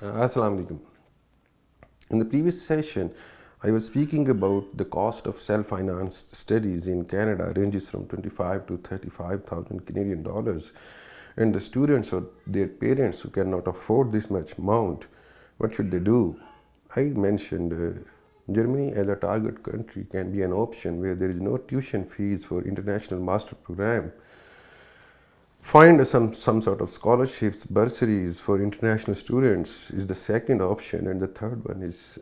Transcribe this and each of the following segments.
Assalamu alaikum. In the previous session, I was speaking about the cost of self-financed studies in Canada ranges from 25 to 35,000 Canadian dollars, and the students or their parents who cannot afford this much amount, what should they do? I mentioned Germany as a target country can be an option where there is no tuition fees for international master program. Find some sort of scholarships, bursaries for international students is the second option, and the third one is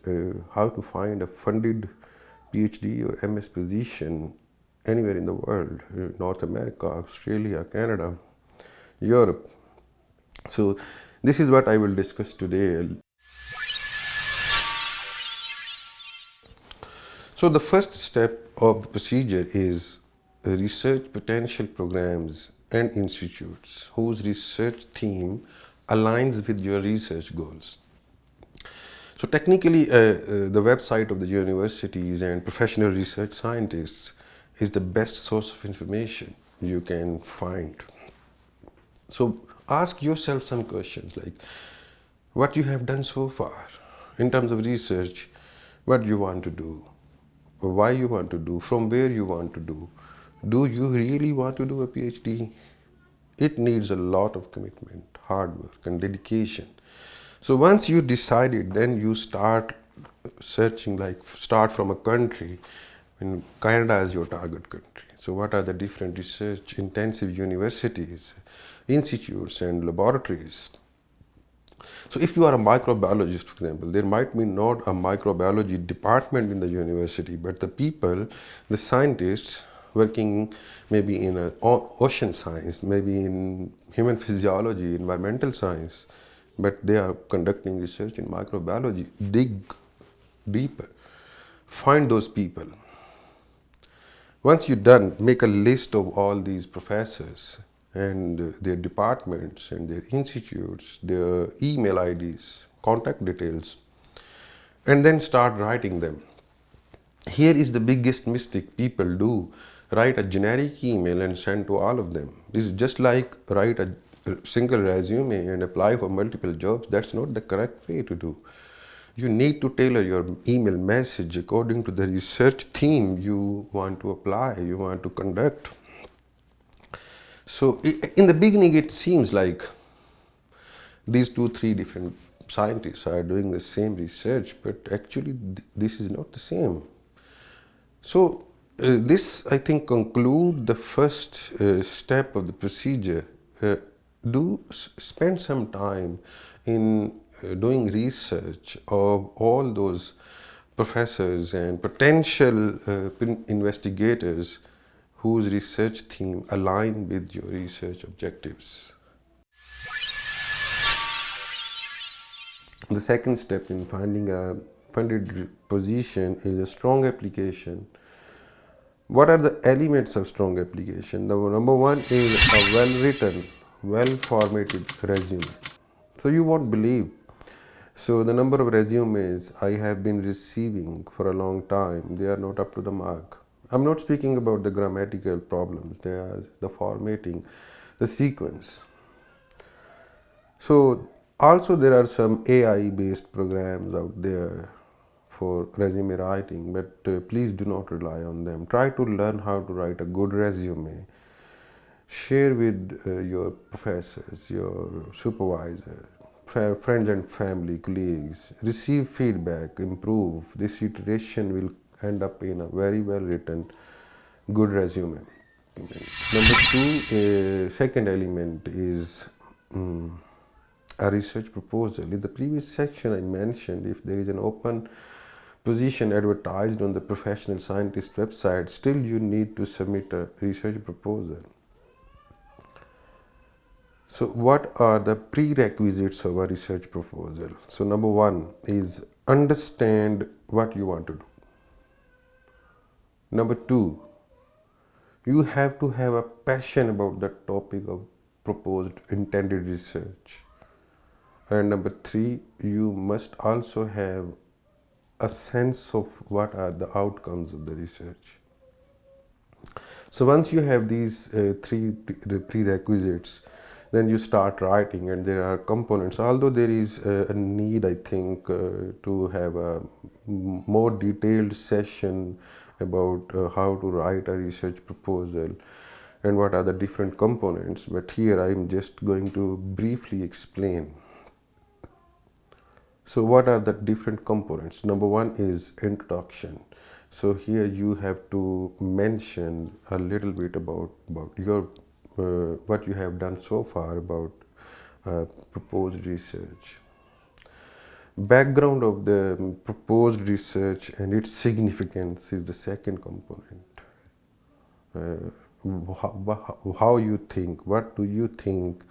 how to find a funded PhD or MS position anywhere in the world, North America, Australia, Canada, Europe. So this is what I will discuss today. So the first step of the procedure is research potential programs and institutes whose research theme aligns with your research goals. So technically, the website of the universities and professional research scientists is the best source of information you can find. So ask yourself some questions like what you have done so far in terms of research, what you want to do, why you want to do, from where you want to do. Do you really want to do a PhD? It needs a lot of commitment, hard work, and dedication. So once you decided, then you start searching, like start from a country, and Canada is your target country. So what are the different research intensive universities, institutes, and laboratories? So if you are a microbiologist, for example, there might be not a microbiology department in the university, but the people, the scientists working maybe in ocean science, maybe in human physiology, environmental science, but they are conducting research in microbiology. Dig deeper. Find those people. Once you're done, make a list of all these professors and their departments and their institutes, their email IDs, contact details, and then start writing them. Here is the biggest mistake people do. Write a generic email and send to all of them. This is just like write a single resume and apply for multiple jobs. That's not the correct way to do. You need to tailor your email message according to the research theme you want to apply, you want to conduct. So in the beginning, it seems like these 2-3 different scientists are doing the same research, but actually this is not the same. So this, I think, conclude the first step of the procedure. Do spend some time in doing research of all those professors and potential investigators whose research theme align with your research objectives. The second step in finding a funded position is a strong application. What are the elements of strong application? Number one is a well-written, well-formatted resume. So you won't believe. So the number of resumes I have been receiving for a long time, they are not up to the mark. I'm not speaking about the grammatical problems, they are the formatting, the sequence. So also there are some AI based programs out there for resume writing, but please do not rely on them. Try to learn how to write a good resume. Share with your professors, your supervisor, friends and family, colleagues. Receive feedback, improve. This iteration will end up in a very well written, good resume. Number two, second element is a research proposal. In the previous section, I mentioned if there is an open position advertised on the professional scientist website, still you need to submit a research proposal. So what are the prerequisites of a research proposal? So number one is understand what you want to do. Number two, you have to have a passion about the topic of proposed intended research. And number three, you must also have a sense of what are the outcomes of the research. So once you have these three prerequisites, Then you start writing, and there are components. Although there is a need, I think, to have a more detailed session about how to write a research proposal and what are the different components, but here I'm just going to briefly explain. So what are the different components? Number one is introduction. So here you have to mention a little bit about your what you have done so far about proposed research. Background of the proposed research and its significance is the second component. How you think, what do you think,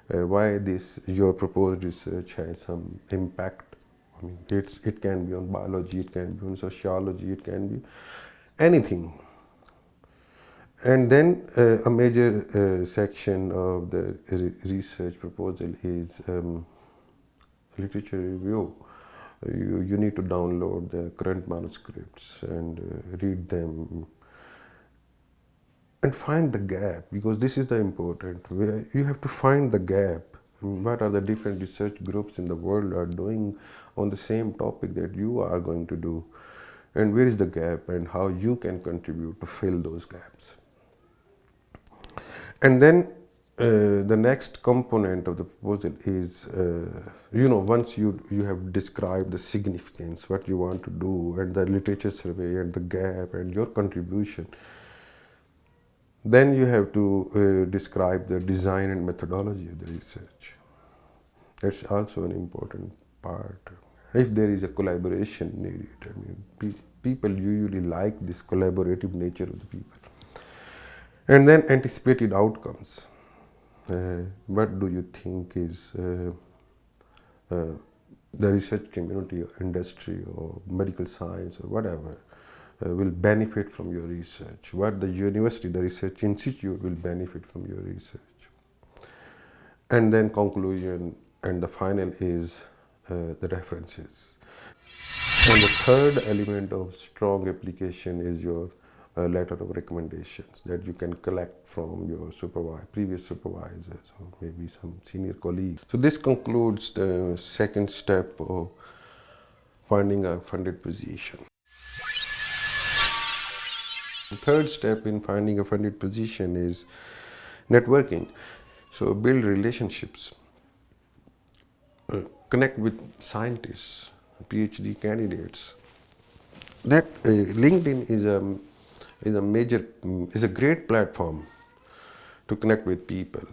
why this your proposed research has some impact. I mean, it can be on biology, it can be on sociology, it can be anything. And then a major section of the research proposal is literature review. You need to download the current manuscripts and read them and find the gap, because this is the important. You have to find the gap. What are the different research groups in the world are doing on the same topic that you are going to do, and where is the gap and how you can contribute to fill those gaps. And then the next component of the proposal is, once you have described the significance, what you want to do, and the literature survey, and the gap, and your contribution, then you have to describe the design and methodology of the research. That's also an important part. If there is a collaboration needed, I mean, people usually like this collaborative nature of the people. And then anticipated outcomes. What do you think is the research community or industry or medical science or whatever will benefit from your research? What the university, the research institute will benefit from your research? And then conclusion, and the final is the references. And the third element of strong application is your letter of recommendations that you can collect from your previous supervisors or maybe some senior colleagues. So this concludes the second step of finding a funded position. The third step in finding a funded position is networking. So build relationships, connect with scientists, PhD candidates. That LinkedIn is a great platform to connect with people.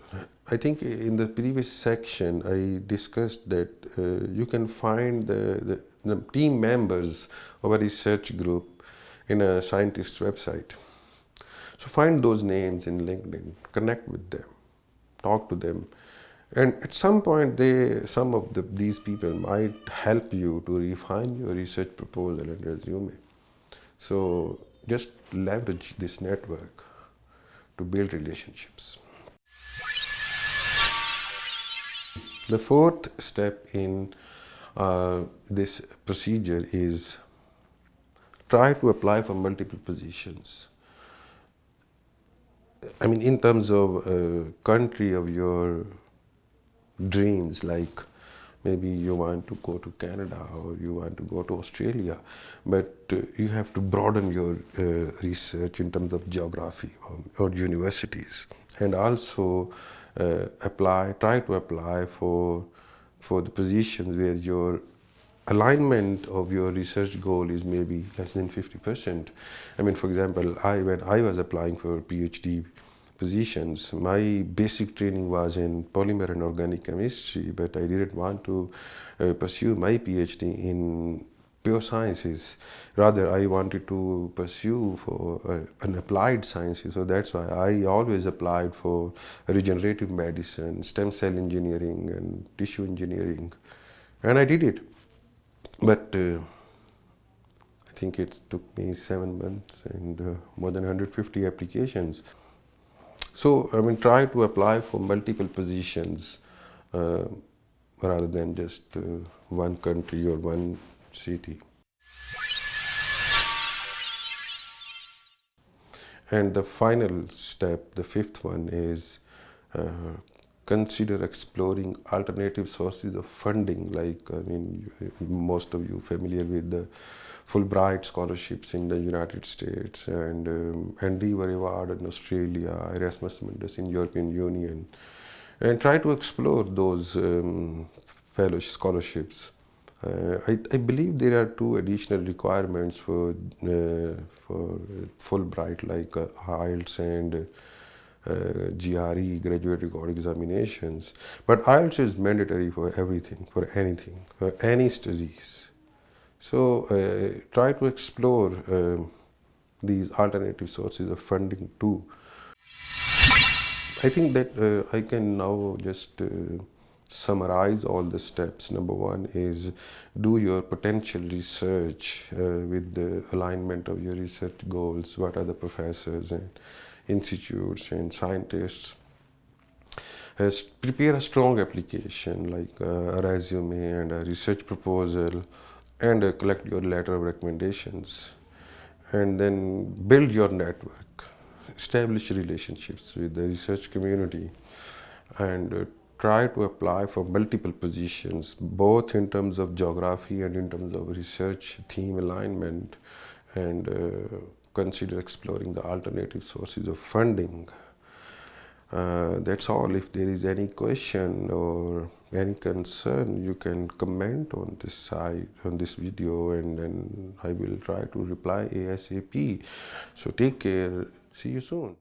I think in the previous section I discussed that you can find the team members of a research group in a scientist's website. So find those names in LinkedIn, connect with them, talk to them, and at some point these people might help you to refine your research proposal and resume. So just leverage this network to build relationships. The fourth step in this procedure is try to apply for multiple positions. I mean, in terms of country of your dreams, like maybe you want to go to Canada or you want to go to Australia, but you have to broaden your research in terms of geography or universities, and also try to apply for the positions where your alignment of your research goal is maybe less than 50%. I mean, for example, when I was applying for PhD positions, my basic training was in polymer and organic chemistry, but I didn't want to pursue my PhD in pure sciences. Rather, I wanted to pursue for an applied sciences. So that's why I always applied for regenerative medicine, stem cell engineering, and tissue engineering, and I did it. But I think it took me 7 months and more than 150 applications. So, I mean, try to apply for multiple positions rather than just one country or one city. And the final step, the fifth one, is consider exploring alternative sources of funding. Like, most of you familiar with the Fulbright scholarships in the United States, and Endeavour Award in Australia, Erasmus Mundus in European Union, and try to explore those fellow scholarships. I believe there are two additional requirements for Fulbright, like IELTS and GRE, Graduate Record Examinations. But IELTS is mandatory for everything, for anything, for any studies. So try to explore these alternative sources of funding too. I think that I can now just summarize all the steps. Number one is do your potential research with the alignment of your research goals. What are the professors and institutes and scientists? Prepare a strong application like a resume and a research proposal, and collect your letter of recommendations, and then build your network, establish relationships with the research community, and try to apply for multiple positions, both in terms of geography and in terms of research theme alignment, and consider exploring the alternative sources of funding. That's all. If there is any question or any concern, you can comment on this side, on this video, and then I will try to reply ASAP. So take care. See you soon.